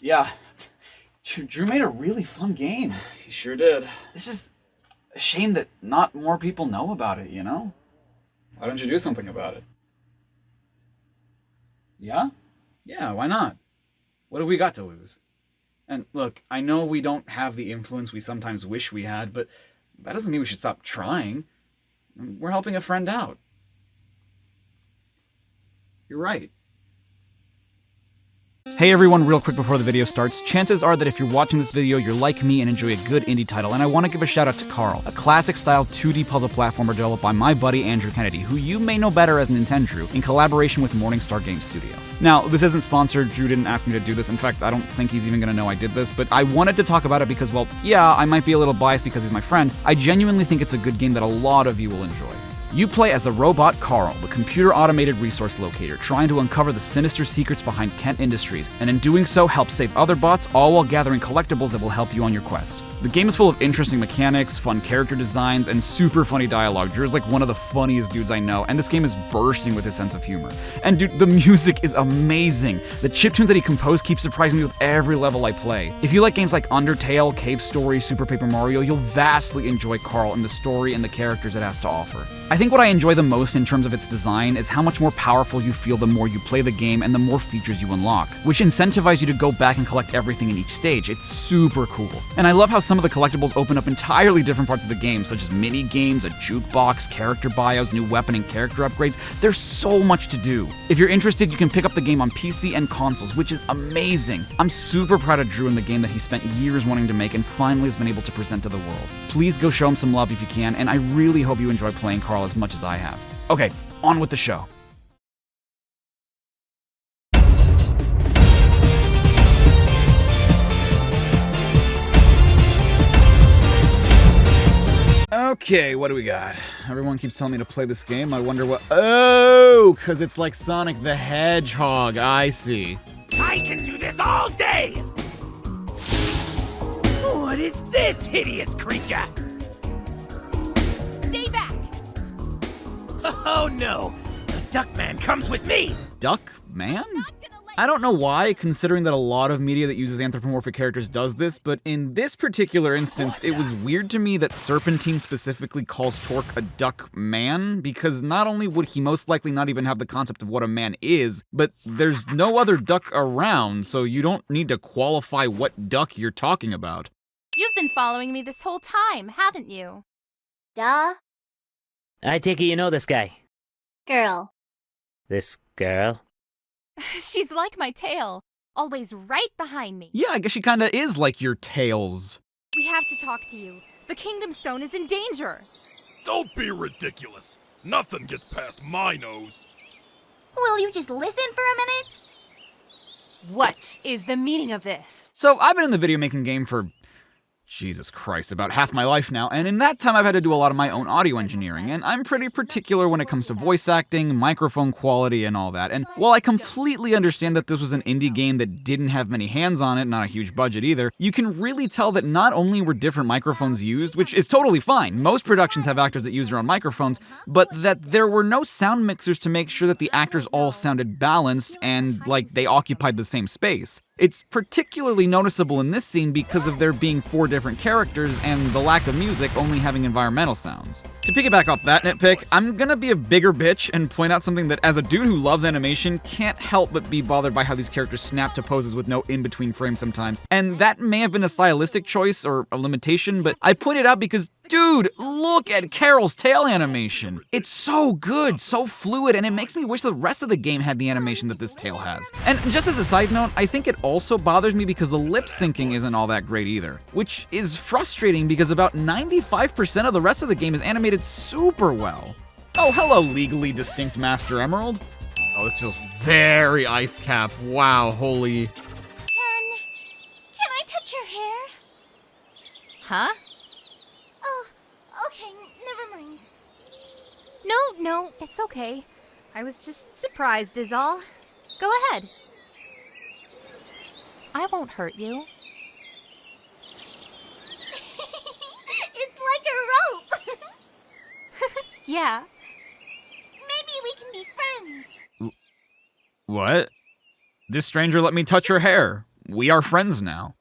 Yeah, Drew made a really fun game. He sure did. It's just a shame that not more people know about it, you know? Why don't you do something about it? Yeah? Yeah, why not? What have we got to lose? And look, I know we don't have the influence we sometimes wish we had, but that doesn't mean we should stop trying. We're helping a friend out. You're right. Hey everyone, real quick before the video starts, chances are that if you're watching this video, you're like me and enjoy a good indie title, and I want to give a shout out to C.A.R.L, a classic-style 2D puzzle platformer developed by my buddy Andrew Kennedy, who you may know better as Nintendrew, in collaboration with Morningstar Game Studio. Now, this isn't sponsored, Drew didn't ask me to do this, in fact, I don't think he's even gonna know I did this, but I wanted to talk about it because, well, yeah, I might be a little biased because he's my friend, I genuinely think it's a good game that a lot of you will enjoy. You play as the robot C.A.R.L, the computer-automated resource locator, trying to uncover the sinister secrets behind Kent Industries, and in doing so, help save other bots, all while gathering collectibles that will help you on your quest. The game is full of interesting mechanics, fun character designs, and super funny dialogue. Drew's like one of the funniest dudes I know, and this game is bursting with his sense of humor. And dude, the music is amazing. The chiptunes that he composed keep surprising me with every level I play. If you like games like Undertale, Cave Story, Super Paper Mario, you'll vastly enjoy C.A.R.L and the story and the characters it has to offer. I think what I enjoy the most in terms of its design is how much more powerful you feel the more you play the game and the more features you unlock, which incentivize you to go back and collect everything in each stage. It's super cool. And I love how some of the collectibles open up entirely different parts of the game, such as mini games, a jukebox, character bios, new weapon and character upgrades. There's so much to do. If you're interested, you can pick up the game on PC and consoles, which is amazing. I'm super proud of Drew in the game that he spent years wanting to make and finally has been able to present to the world. Please go show him some love if you can, and I really hope you enjoy playing C.A.R.L as much as I have. Okay, on with the show. Okay, what do we got? Everyone keeps telling me to play this game. I wonder what... Oh, because it's like Sonic the Hedgehog. I see. I can do this all day! What is this hideous creature? Stay back! Oh no! The Duckman comes with me! Duck Man? I don't know why, considering that a lot of media that uses anthropomorphic characters does this, but in this particular instance, it was weird to me that Serpentine specifically calls Torque a duck man, because not only would he most likely not even have the concept of what a man is, but there's no other duck around, so you don't need to qualify what duck you're talking about. You've been following me this whole time, haven't you? Duh. I take it you know this guy. Girl. This girl? She's like my tail, always right behind me. Yeah, I guess she kinda is like your tails. We have to talk to you. The Kingdom Stone is in danger. Don't be ridiculous. Nothing gets past my nose. Will you just listen for a minute? What is the meaning of this? So I've been in the video making game for, Jesus Christ, about half my life now, and in that time I've had to do a lot of my own audio engineering, and I'm pretty particular when it comes to voice acting, microphone quality, and all that. And while I completely understand that this was an indie game that didn't have many hands on it, not a huge budget either, you can really tell that not only were different microphones used, which is totally fine, most productions have actors that use their own microphones, but that there were no sound mixers to make sure that the actors all sounded balanced and like they occupied the same space. It's particularly noticeable in this scene because of there being 4 different characters and the lack of music only having environmental sounds. To piggyback off that nitpick, I'm gonna be a bigger bitch and point out something that as a dude who loves animation, can't help but be bothered by how these characters snap to poses with no in-between frame sometimes. And that may have been a stylistic choice or a limitation, but I point it out because dude, look at C.A.R.L's tail animation. It's so good, so fluid, and it makes me wish the rest of the game had the animation that this tail has. And just as a side note, I think it also bothers me because the lip syncing isn't all that great either, which is frustrating because about 95% of the rest of the game is animated super well. Oh, hello, legally distinct Master Emerald. Oh, this feels very Ice Cap. Wow, holy. Can I touch your hair? Huh? Oh, okay, never mind. No, it's okay. I was just surprised is all. Go ahead. I won't hurt you. It's like a rope. Yeah. Maybe we can be friends. What? This stranger let me touch her hair. we are friends now.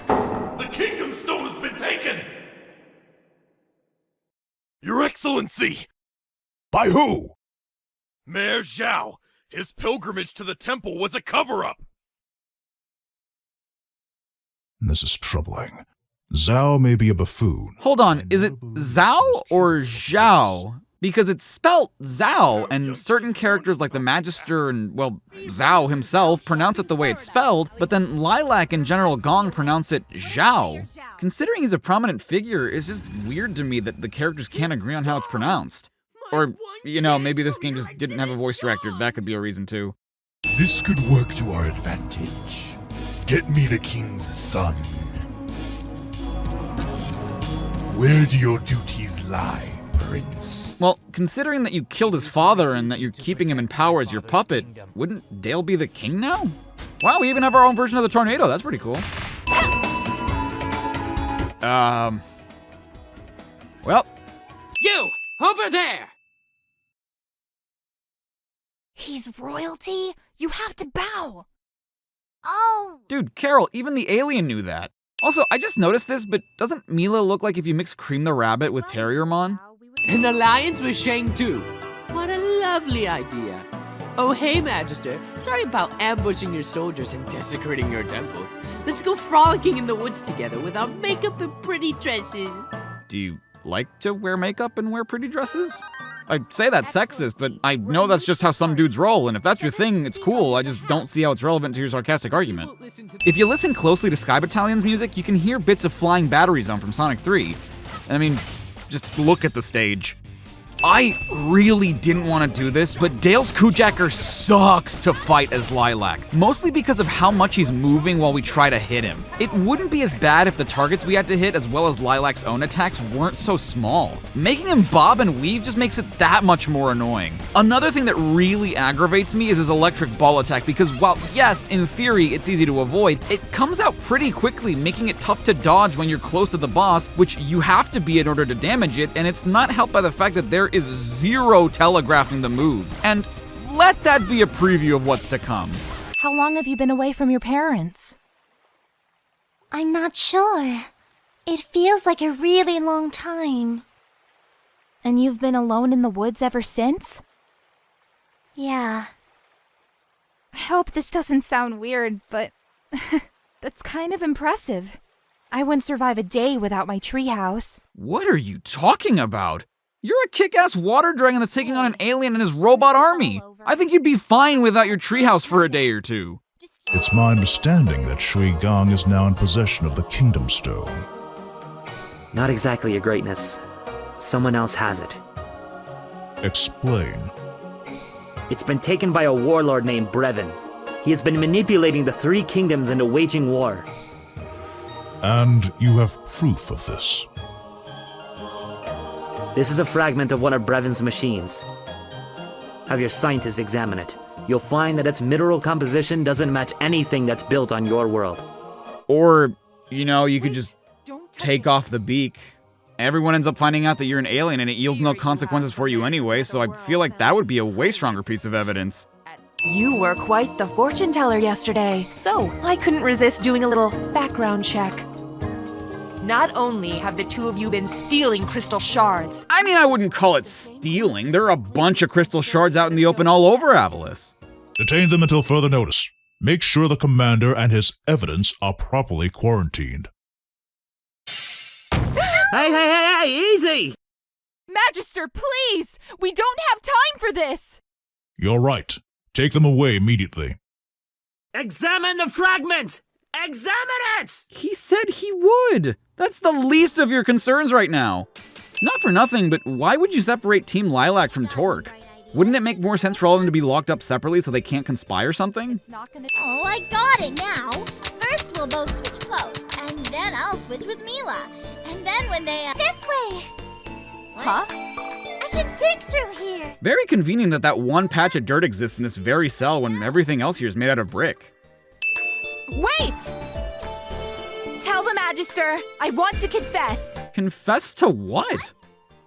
The Kingdom Stone has been taken! Your Excellency! By who? Mayor Zhao. His pilgrimage to the temple was a cover-up! This is troubling. Zhao may be a buffoon. Hold on, is it Zhao or Zhao? Because it's spelt Zhao, and certain characters like the Magister and, well, Zhao himself pronounce it the way it's spelled, but then Lilac and General Gong pronounce it Zhao. Considering he's a prominent figure, it's just weird to me that the characters can't agree on how it's pronounced. Or, you know, maybe this game just didn't have a voice director. That could be a reason too. This could work to our advantage. Get me the king's son. Where do your duties lie, Prince? Well, considering that you killed his father and that you're keeping him in power as your puppet, wouldn't Dale be the king now? Wow, we even have our own version of the tornado. That's pretty cool. Well. You! Over there! He's royalty? You have to bow! Oh, Dude, C.A.R.L, even the alien knew that. Also, I just noticed this, but doesn't Milla look like if you mix Cream the Rabbit with Terriermon? An alliance with Shang Tu. What a lovely idea. Oh, hey, Magister. Sorry about ambushing your soldiers and desecrating your temple. Let's go frolicking in the woods together with our makeup and pretty dresses. Do you like to wear makeup and wear pretty dresses? I say that's sexist, but I know that's just how some dudes roll, and if that's your thing, it's cool. I just don't see how it's relevant to your sarcastic argument. If you listen closely to Sky Battalion's music, you can hear bits of Flying Battery Zone from Sonic 3. I mean, just look at the stage. I really didn't want to do this, but Dale's Kujacker sucks to fight as Lilac, mostly because of how much he's moving while we try to hit him. It wouldn't be as bad if the targets we had to hit, as well as Lilac's own attacks, weren't so small. Making him bob and weave just makes it that much more annoying. Another thing that really aggravates me is his electric ball attack, because while, yes, in theory, it's easy to avoid, it comes out pretty quickly, making it tough to dodge when you're close to the boss, which you have to be in order to damage it, and it's not helped by the fact that there is zero telegraphing the move. And let that be a preview of what's to come. How long have you been away from your parents? I'm not sure. It feels like a really long time. And you've been alone in the woods ever since? Yeah. I hope this doesn't sound weird, but that's kind of impressive. I wouldn't survive a day without my treehouse. What are you talking about? You're a kick-ass water dragon that's taking on an alien and his robot army. I think you'd be fine without your treehouse for a day or two. It's my understanding that Shui Gong is now in possession of the Kingdom Stone. Not exactly, Your Greatness. Someone else has it. Explain. It's been taken by a warlord named Brevon. He has been manipulating the three kingdoms into waging war. And you have proof of this. This is a fragment of one of Brevon's machines. Have your scientists examine it. You'll find that its mineral composition doesn't match anything that's built on your world. Or, you know, you could just take off the beak. Everyone ends up finding out that you're an alien and it yields no consequences for you anyway, so I feel like that would be a way stronger piece of evidence. You were quite the fortune teller yesterday, so I couldn't resist doing a little background check. Not only have the two of you been stealing crystal shards. I mean, I wouldn't call it stealing. There are a bunch of crystal shards out in the open all over Avalice. Detain them until further notice. Make sure the commander and his evidence are properly quarantined. Hey, easy! Magister, please! We don't have time for this! You're right. Take them away immediately. Examine the fragment! Examine it! He said he would. That's the least of your concerns right now. Not for nothing, but why would you separate Team Lilac from Torque? Wouldn't it make more sense for all of them to be locked up separately so they can't conspire something? Oh, I got it now. First we'll both switch clothes, and then I'll switch with Milla. And then when they... This way! Huh? I can dig through here. Very convenient that that one patch of dirt exists in this very cell when everything else here is made out of brick. Wait! Tell the Magister, I want to confess. Confess to what?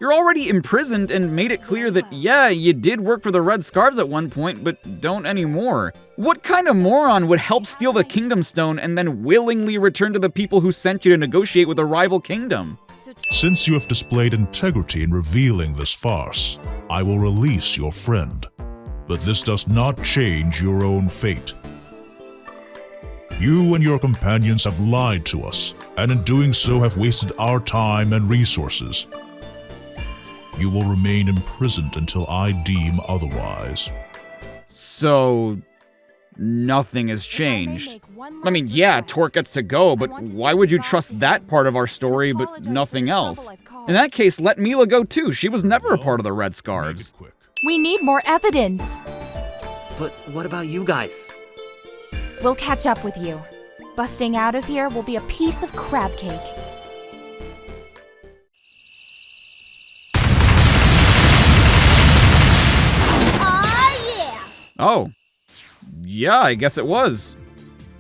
You're already imprisoned and made it clear that, yeah, you did work for the Red Scarves at one point, but don't anymore. What kind of moron would help steal the Kingdom Stone and then willingly return to the people who sent you to negotiate with a rival kingdom? Since you have displayed integrity in revealing this farce, I will release your friend. But this does not change your own fate. You and your companions have lied to us, and in doing so have wasted our time and resources. You will remain imprisoned until I deem otherwise. So, nothing has changed. I mean, yeah, Torque gets to go, but why would you trust that part of our story but nothing else? In that case, let Milla go too. She was never a part of the Red Scarves. We need more evidence. But what about you guys? We'll catch up with you. Busting out of here will be a piece of crab cake. Oh. Yeah, I guess it was.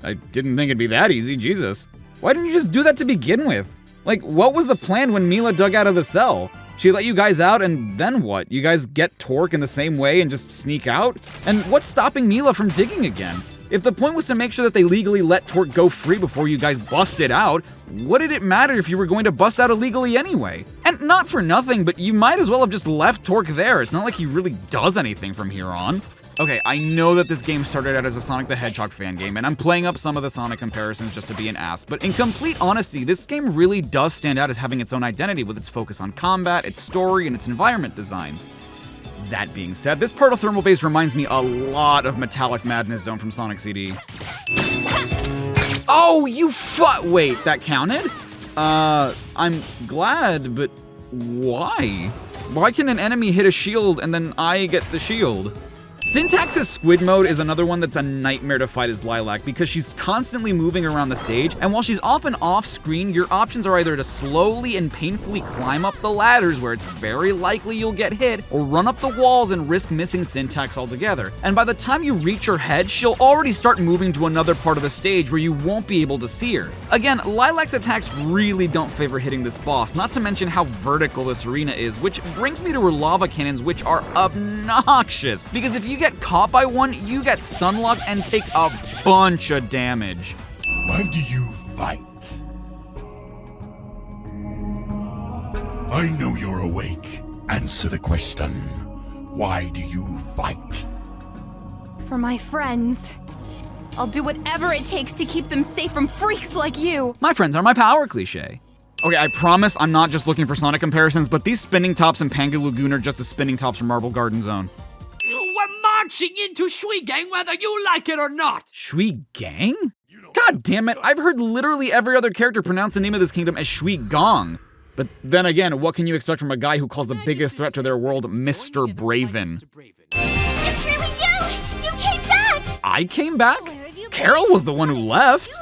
I didn't think it'd be that easy, Jesus. Why didn't you just do that to begin with? Like, what was the plan when Milla dug out of the cell? She let you guys out, and then what? You guys get Torque in the same way and just sneak out? And what's stopping Milla from digging again? If the point was to make sure that they legally let Torque go free before you guys busted out, what did it matter if you were going to bust out illegally anyway? And not for nothing, but you might as well have just left Torque there. It's not like he really does anything from here on. Okay, I know that this game started out as a Sonic the Hedgehog fan game, and I'm playing up some of the Sonic comparisons just to be an ass, but in complete honesty, this game really does stand out as having its own identity with its focus on combat, its story, and its environment designs. That being said, this Protothermal base reminds me a lot of Metallic Madness Zone from Sonic CD. Oh, wait, that counted? I'm glad, but why? Why can an enemy hit a shield and then I get the shield? Syntax's Squid Mode is another one that's a nightmare to fight as Lilac because she's constantly moving around the stage, and while she's often off-screen, your options are either to slowly and painfully climb up the ladders where it's very likely you'll get hit, or run up the walls and risk missing Syntax altogether. And by the time you reach her head, she'll already start moving to another part of the stage where you won't be able to see her. Again, Lilac's attacks really don't favor hitting this boss, not to mention how vertical this arena is, which brings me to her lava cannons, which are obnoxious, because if you get caught by one, you get stun locked and take a bunch of damage. Why do you fight? I know you're awake. Answer the question. Why do you fight? For my friends. I'll do whatever it takes to keep them safe from freaks like you. My friends are my power cliche. Okay, I promise I'm not just looking for Sonic comparisons, but these spinning tops in Panga Lagoon are just as spinning tops from Marble Garden Zone. We're marching into Shui Gang whether you like it or not! Shui Gang? God damn it, I've heard literally every other character pronounce the name of this kingdom as Shui Gong. But then again, what can you expect from a guy who calls the biggest threat to their world Mr. Brevon? It's really you! You came back! I came back? C.A.R.L was the one who left.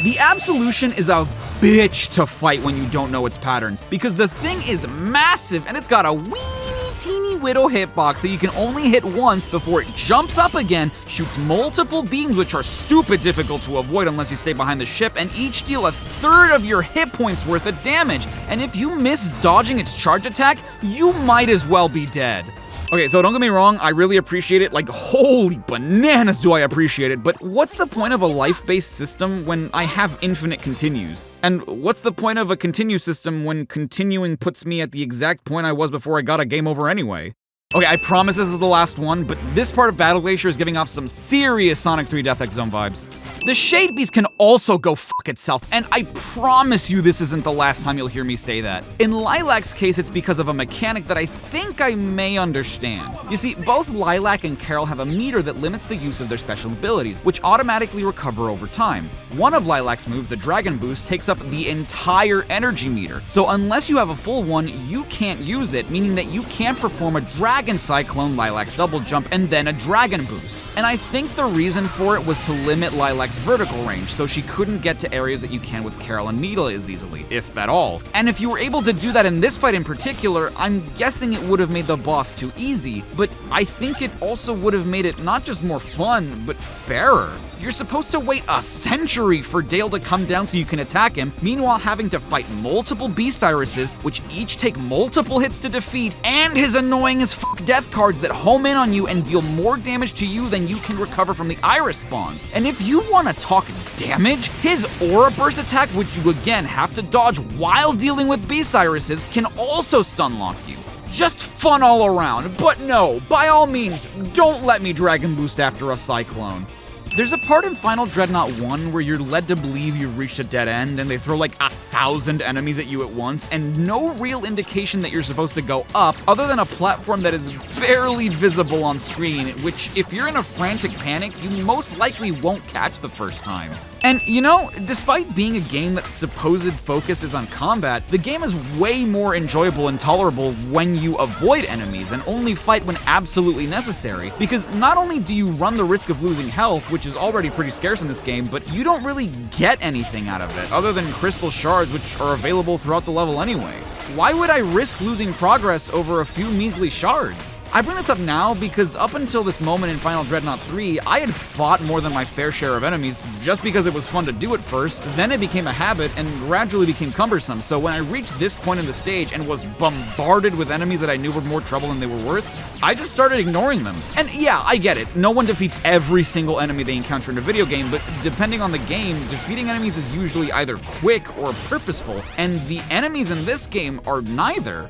The Absolution is a bitch to fight when you don't know its patterns, because the thing is massive and it's got a weenie teeny widow hitbox that you can only hit once before it jumps up again, shoots multiple beams which are stupid difficult to avoid unless you stay behind the ship, and each deal a third of your hit points worth of damage, and if you miss dodging its charge attack, you might as well be dead. Okay, so don't get me wrong, I really appreciate it, like holy bananas do I appreciate it, but what's the point of a life-based system when I have infinite continues? And what's the point of a continue system when continuing puts me at the exact point I was before I got a game over anyway? Okay, I promise this is the last one, but this part of Battle Glacier is giving off some serious Sonic 3 Death X Zone vibes. The Shade Beast can also go fuck itself, and I promise you this isn't the last time you'll hear me say that. In Lilac's case, it's because of a mechanic that I think I may understand. You see, both Lilac and C.A.R.L have a meter that limits the use of their special abilities, which automatically recover over time. One of Lilac's moves, the Dragon Boost, takes up the entire energy meter, so unless you have a full one, you can't use it, meaning that you can't perform a Dragon Cyclone, Lilac's double jump, and then a Dragon Boost. And I think the reason for it was to limit Lilac's vertical range, so she couldn't get to areas that you can with C.A.R.L and Milla as easily, if at all. And if you were able to do that in this fight in particular, I'm guessing it would have made the boss too easy, but I think it also would have made it not just more fun, but fairer. You're supposed to wait a century for Dale to come down so you can attack him, meanwhile having to fight multiple Beast Irises, which each take multiple hits to defeat, and his annoying as fuck death cards that home in on you and deal more damage to you than you can recover from the Iris spawns. And if you want to talk damage, his Aura Burst attack, which you again have to dodge while dealing with Beast Irises, can also stun lock you. Just fun all around, but no, by all means, don't let me Dragon Boost after a Cyclone. There's a part in Final Dreadnought 1 where you're led to believe you've reached a dead end and they throw like 1,000 enemies at you at once and no real indication that you're supposed to go up other than a platform that is barely visible on screen, which if you're in a frantic panic, you most likely won't catch the first time. And you know, despite being a game that's supposed focus is on combat, the game is way more enjoyable and tolerable when you avoid enemies and only fight when absolutely necessary, because not only do you run the risk of losing health, which is already pretty scarce in this game, but you don't really get anything out of it, other than crystal shards which are available throughout the level anyway. Why would I risk losing progress over a few measly shards? I bring this up now because up until this moment in Final Dreadnought 3, I had fought more than my fair share of enemies just because it was fun to do at first, then it became a habit and gradually became cumbersome, so when I reached this point in the stage and was bombarded with enemies that I knew were more trouble than they were worth, I just started ignoring them. And yeah, I get it, no one defeats every single enemy they encounter in a video game, but depending on the game, defeating enemies is usually either quick or purposeful, and the enemies in this game are neither.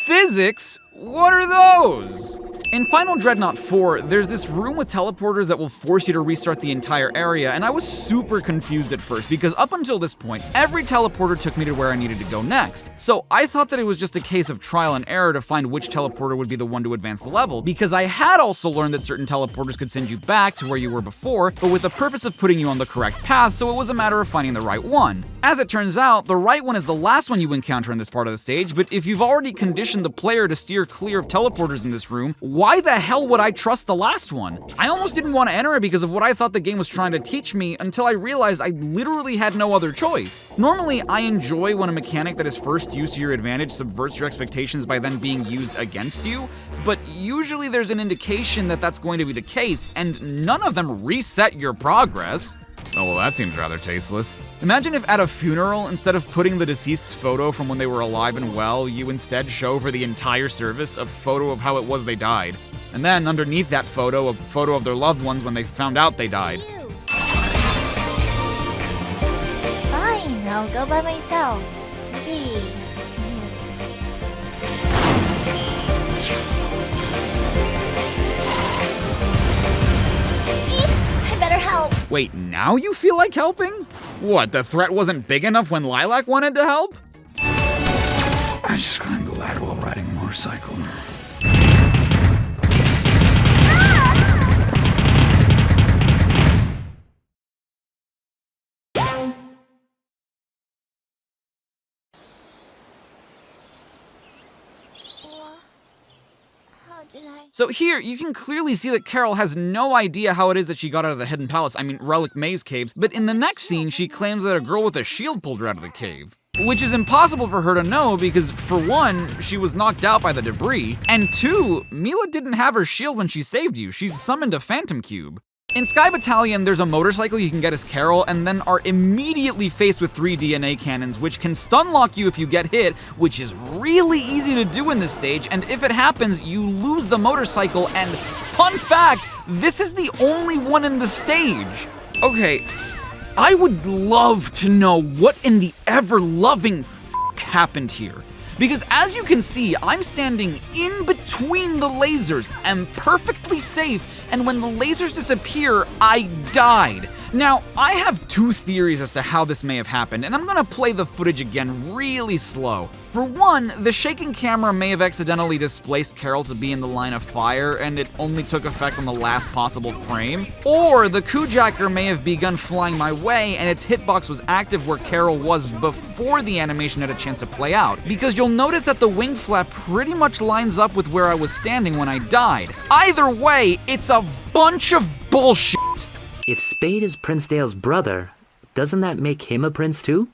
Physics? What are those? In Final Dreadnought 4, there's this room with teleporters that will force you to restart the entire area, and I was super confused at first because up until this point, every teleporter took me to where I needed to go next. So I thought that it was just a case of trial and error to find which teleporter would be the one to advance the level, because I had also learned that certain teleporters could send you back to where you were before, but with the purpose of putting you on the correct path, so it was a matter of finding the right one. As it turns out, the right one is the last one you encounter in this part of the stage, but if you've already conditioned the player to steer clear of teleporters in this room, why the hell would I trust the last one? I almost didn't want to enter it because of what I thought the game was trying to teach me until I realized I literally had no other choice. Normally, I enjoy when a mechanic that is first used to your advantage subverts your expectations by then being used against you, but usually there's an indication that that's going to be the case, and none of them reset your progress. Oh, well, that seems rather tasteless. Imagine if at a funeral, instead of putting the deceased's photo from when they were alive and well, you instead show for the entire service a photo of how it was they died. And then, underneath that photo, a photo of their loved ones when they found out they died. Fine, I'll go by myself. B. I better help. Wait, now you feel like helping? What, the threat wasn't big enough when Lilac wanted to help? I just climbed the ladder while riding a motorcycle. So here, you can clearly see that C.A.R.L has no idea how it is that she got out of the Hidden Palace, Relic Maze caves, but in the next scene, she claims that a girl with a shield pulled her out of the cave. Which is impossible for her to know because, for one, she was knocked out by the debris, and two, Milla didn't have her shield when she saved you, she summoned a Phantom Cube. In Sky Battalion, there's a motorcycle you can get as C.A.R.L and then are immediately faced with 3 DNA cannons, which can stun lock you if you get hit, which is really easy to do in this stage, and if it happens, you lose the motorcycle, and fun fact, this is the only one in the stage. Okay, I would love to know what in the ever-loving f*** happened here. Because as you can see, I'm standing in between the lasers, am perfectly safe, and when the lasers disappear, I died. Now, I have 2 theories as to how this may have happened, and I'm gonna play the footage again really slow. For one, the shaking camera may have accidentally displaced C.A.R.L to be in the line of fire, and it only took effect on the last possible frame. Or the Kujacker may have begun flying my way, and its hitbox was active where C.A.R.L was before the animation had a chance to play out. Because you'll notice that the wing flap pretty much lines up with where I was standing when I died. Either way, it's a bunch of bullshit. If Spade is Prince Dale's brother, doesn't that make him a prince too?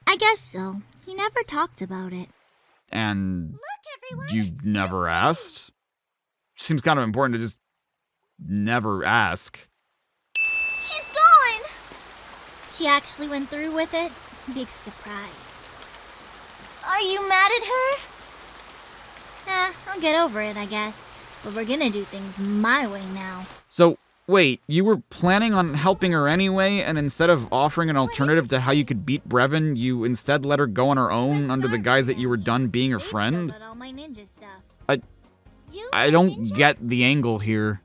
I guess so. He never talked about it. And you never asked? Seems kind of important to just never ask. She actually went through with it? Big surprise. Are you mad at her? I'll get over it, I guess. But we're gonna do things my way now. So, wait, you were planning on helping her anyway, and instead of offering an alternative to how you could beat Brevon, you instead let her go on her own under the guise that you were done being her friend? I don't get the angle here.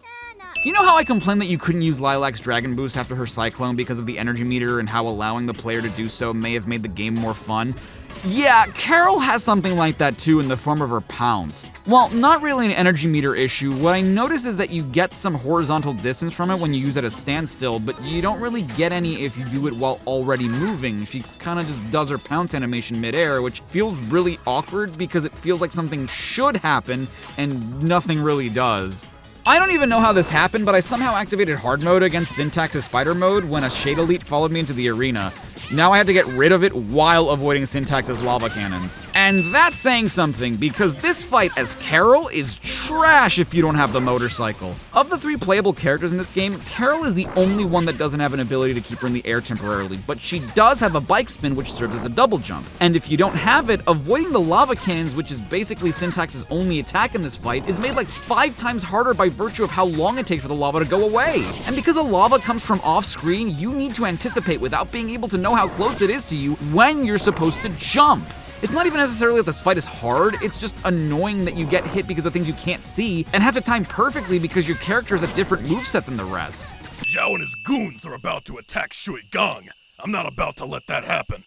You know how I complained that you couldn't use Lilac's Dragon Boost after her Cyclone because of the energy meter and how allowing the player to do so may have made the game more fun? Yeah, C.A.R.L has something like that too in the form of her Pounce. While not really an energy meter issue, what I notice is that you get some horizontal distance from it when you use it as standstill, but you don't really get any if you do it while already moving. She kinda just does her Pounce animation midair, which feels really awkward because it feels like something should happen and nothing really does. I don't even know how this happened, but I somehow activated hard mode against Syntax's spider mode when a Shade Elite followed me into the arena. Now I had to get rid of it while avoiding Syntax's lava cannons. And that's saying something, because this fight as C.A.R.L is trash if you don't have the motorcycle. Of the 3 playable characters in this game, C.A.R.L is the only one that doesn't have an ability to keep her in the air temporarily, but she does have a bike spin which serves as a double jump. And if you don't have it, avoiding the lava cannons, which is basically Syntax's only attack in this fight, is made like 5 times harder by virtue of how long it takes for the lava to go away. And because the lava comes from off screen, you need to anticipate without being able to know how close it is to you when you're supposed to jump. It's not even necessarily that this fight is hard, it's just annoying that you get hit because of things you can't see, and have to time perfectly because your character has a different moveset than the rest. Zhao and his goons are about to attack Shui Gong. I'm not about to let that happen.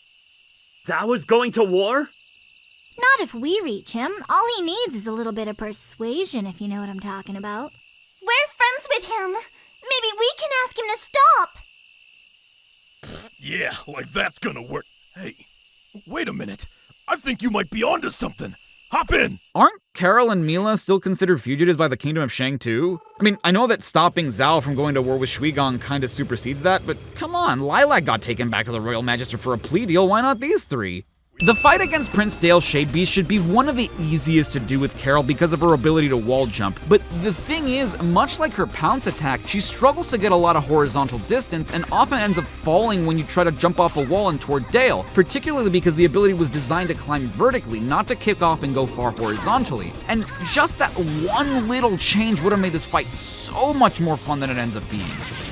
Zhao is going to war? Not if we reach him. All he needs is a little bit of persuasion, if you know what I'm talking about. We're friends with him. Maybe we can ask him to stop. Yeah, like that's gonna work. Hey, wait a minute. I think you might be onto something. Hop in! Aren't C.A.R.L and Milla still considered fugitives by the Kingdom of Shang too? I mean, I know that stopping Zhao from going to war with Shui Gong kinda supersedes that, but come on, Lilac got taken back to the Royal Magister for a plea deal, why not these 3? The fight against Prince Dale's Shade Beast should be one of the easiest to do with C.A.R.L because of her ability to wall jump, but the thing is, much like her Pounce attack, she struggles to get a lot of horizontal distance and often ends up falling when you try to jump off a wall and toward Dale, particularly because the ability was designed to climb vertically, not to kick off and go far horizontally. And just that one little change would have made this fight so much more fun than it ends up being.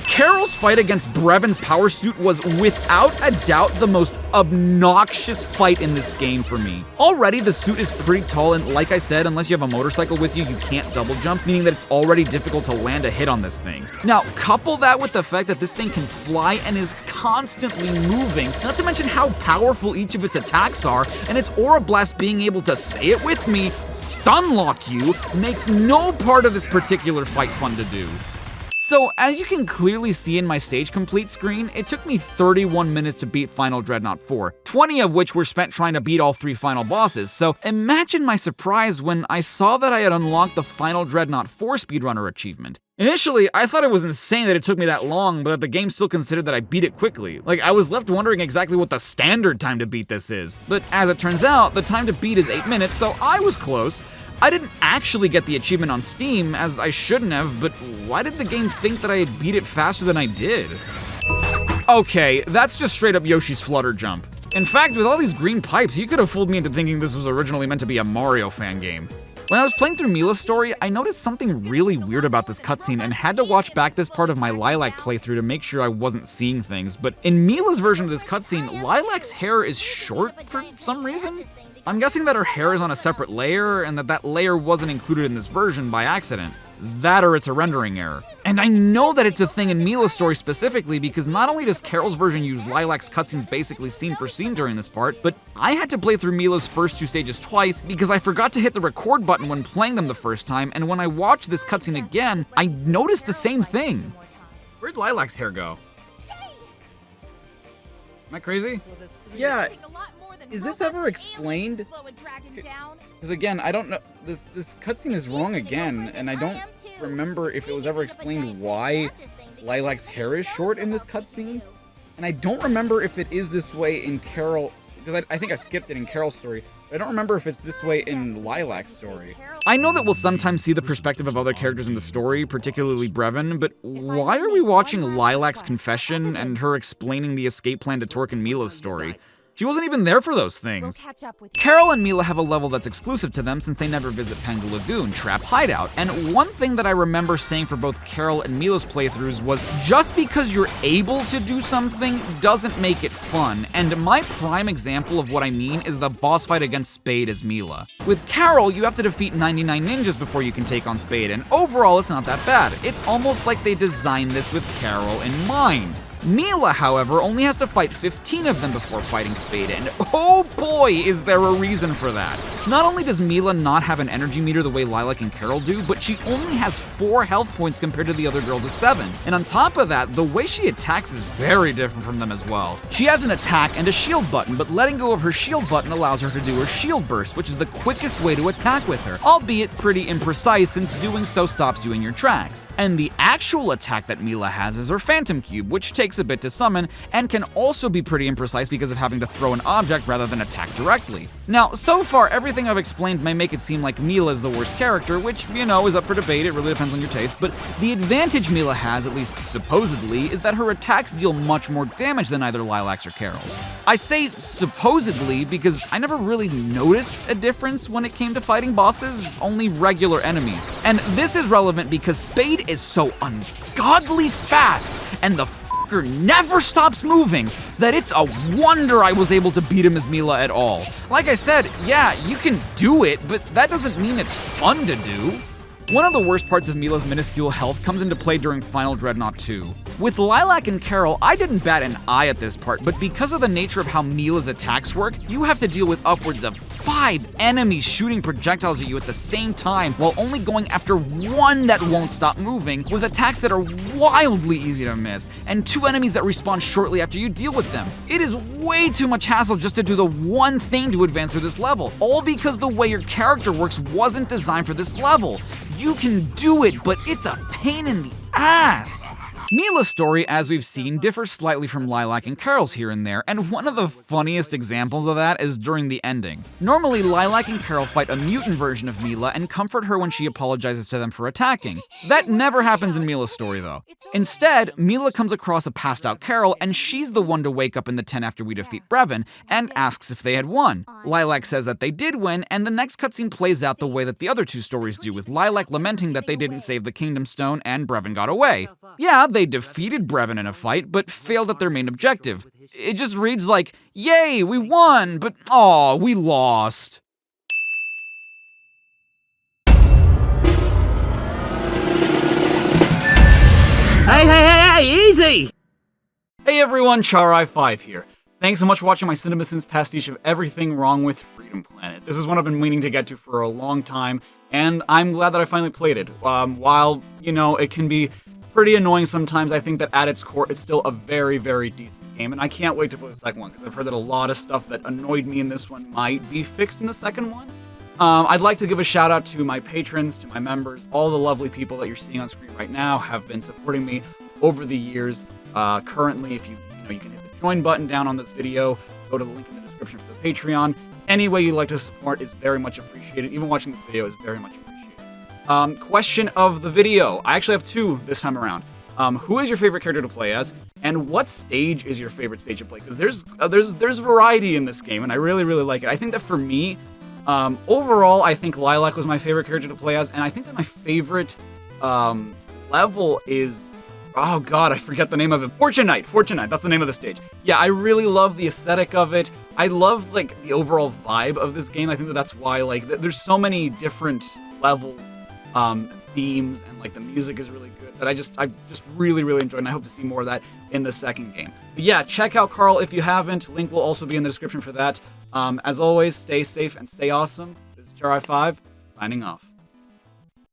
C.A.R.L's fight against Brevon's power suit was without a doubt the most obnoxious fight in this game for me. Already, the suit is pretty tall, and like I said, unless you have a motorcycle with you, you can't double jump, meaning that it's already difficult to land a hit on this thing. Now, couple that with the fact that this thing can fly and is constantly moving, not to mention how powerful each of its attacks are, and its Aura Blast being able to, say it with me, stun lock you, makes no part of this particular fight fun to do. So, as you can clearly see in my stage complete screen, it took me 31 minutes to beat Final Dreadnought 4, 20 of which were spent trying to beat all 3 final bosses, so imagine my surprise when I saw that I had unlocked the Final Dreadnought 4 speedrunner achievement. Initially, I thought it was insane that it took me that long, but that the game still considered that I beat it quickly. Like, I was left wondering exactly what the standard time to beat this is. But as it turns out, the time to beat is 8 minutes, so I was close. I didn't actually get the achievement on Steam, as I shouldn't have, but why did the game think that I had beat it faster than I did? Okay, that's just straight up Yoshi's Flutter Jump. In fact, with all these green pipes, you could have fooled me into thinking this was originally meant to be a Mario fan game. When I was playing through Milla's story, I noticed something really weird about this cutscene and had to watch back this part of my Lilac playthrough to make sure I wasn't seeing things, but in Milla's version of this cutscene, Lilac's hair is short for some reason. I'm guessing that her hair is on a separate layer, and that layer wasn't included in this version by accident. That or it's a rendering error. And I know that it's a thing in Milla's story specifically because not only does C.A.R.L's version use Lilac's cutscenes basically scene for scene during this part, but I had to play through Milla's first 2 stages twice because I forgot to hit the record button when playing them the first time, and when I watched this cutscene again, I noticed the same thing. Where'd Lilac's hair go? Am I crazy? Yeah. Is this ever explained? Because again, I don't know. This cutscene is wrong again, and I don't remember if it was ever explained why Lilac's hair is short in this cutscene. And I don't remember if it is this way in C.A.R.L, because I think I skipped it in C.A.R.L's story. I don't remember if it's this way in Lilac's story. I know that we'll sometimes see the perspective of other characters in the story, particularly Brevon, but why are we watching Lilac's confession and her explaining the escape plan to Torque and Milla's story? She wasn't even there for those things. C.A.R.L and Milla have a level that's exclusive to them since they never visit Pengu Lagoon, Trap Hideout, and one thing that I remember saying for both C.A.R.L and Milla's playthroughs was, just because you're able to do something doesn't make it fun, and my prime example of what I mean is the boss fight against Spade as Milla. With C.A.R.L, you have to defeat 99 ninjas before you can take on Spade, and overall it's not that bad. It's almost like they designed this with C.A.R.L in mind. Milla, however, only has to fight 15 of them before fighting Spade, and oh boy, is there a reason for that. Not only does Milla not have an energy meter the way Lilac and C.A.R.L do, but she only has 4 health points compared to the other girls' 7. And on top of that, the way she attacks is very different from them as well. She has an attack and a shield button, but letting go of her shield button allows her to do her shield burst, which is the quickest way to attack with her, albeit pretty imprecise since doing so stops you in your tracks. And the actual attack that Milla has is her Phantom Cube, which takes a bit to summon, and can also be pretty imprecise because of having to throw an object rather than attack directly. Now, so far, everything I've explained may make it seem like Milla is the worst character, which, you know, is up for debate, it really depends on your taste, but the advantage Milla has, at least supposedly, is that her attacks deal much more damage than either Lilac's or C.A.R.L's. I say supposedly because I never really noticed a difference when it came to fighting bosses, only regular enemies. And this is relevant because Spade is so ungodly fast, and the never stops moving, that it's a wonder I was able to beat him as Milla at all. Like I said, yeah, you can do it, but that doesn't mean it's fun to do. One of the worst parts of Milla's minuscule health comes into play during Final Dreadnought 2. With Lilac and C.A.R.L, I didn't bat an eye at this part, but because of the nature of how Milla's attacks work, you have to deal with upwards of 5 enemies shooting projectiles at you at the same time, while only going after one that won't stop moving, with attacks that are wildly easy to miss, and 2 enemies that respawn shortly after you deal with them. It is way too much hassle just to do the one thing to advance through this level, all because the way your character works wasn't designed for this level. You can do it, but it's a pain in the ass. Milla's story, as we've seen, differs slightly from Lilac and C.A.R.L's here and there, and one of the funniest examples of that is during the ending. Normally, Lilac and C.A.R.L fight a mutant version of Milla and comfort her when she apologizes to them for attacking. That never happens in Milla's story, though. Instead, Milla comes across a passed-out C.A.R.L, and she's the one to wake up in the tent after we defeat Brevon, and asks if they had won. Lilac says that they did win, and the next cutscene plays out the way that the other 2 stories do, with Lilac lamenting that they didn't save the Kingdom Stone and Brevon got away. Yeah, they defeated Brevon in a fight, but failed at their main objective. It just reads like, yay, we won, but aw, we lost. Hey, easy! Hey everyone, Char5 here. Thanks so much for watching my CINEMASINS pastiche of everything wrong with Freedom Planet. This is one I've been meaning to get to for a long time, and I'm glad that I finally played it. While, you know, it can be pretty annoying sometimes, I think that at its core, it's still a very, very decent game, and I can't wait to play the second one, because I've heard that a lot of stuff that annoyed me in this one might be fixed in the second one. I'd like to give a shout out to my patrons, to my members, all the lovely people that you're seeing on screen right now have been supporting me over the years. Currently, if you can hit the join button down on this video, go to the link in the description for the Patreon. Any way you'd like to support is very much appreciated. Even watching this video is very much appreciated. Question of the video. I actually have 2 this time around. Who is your favorite character to play as, and what stage is your favorite stage to play? Because there's variety in this game, and I really, really like it. I think that for me, overall, I think Lilac was my favorite character to play as, and I think that my favorite level is, oh god, I forget the name of it. Fortune Knight, that's the name of the stage. Yeah, I really love the aesthetic of it. I love, like, the overall vibe of this game. I think that that's why, like, there's so many different levels, themes, and, like, the music is really good that I just really, really enjoyed, and I hope to see more of that in the second game. But yeah, check out C.A.R.L if you haven't. Link will also be in the description for that. As always, stay safe and stay awesome. This is Char5, signing off.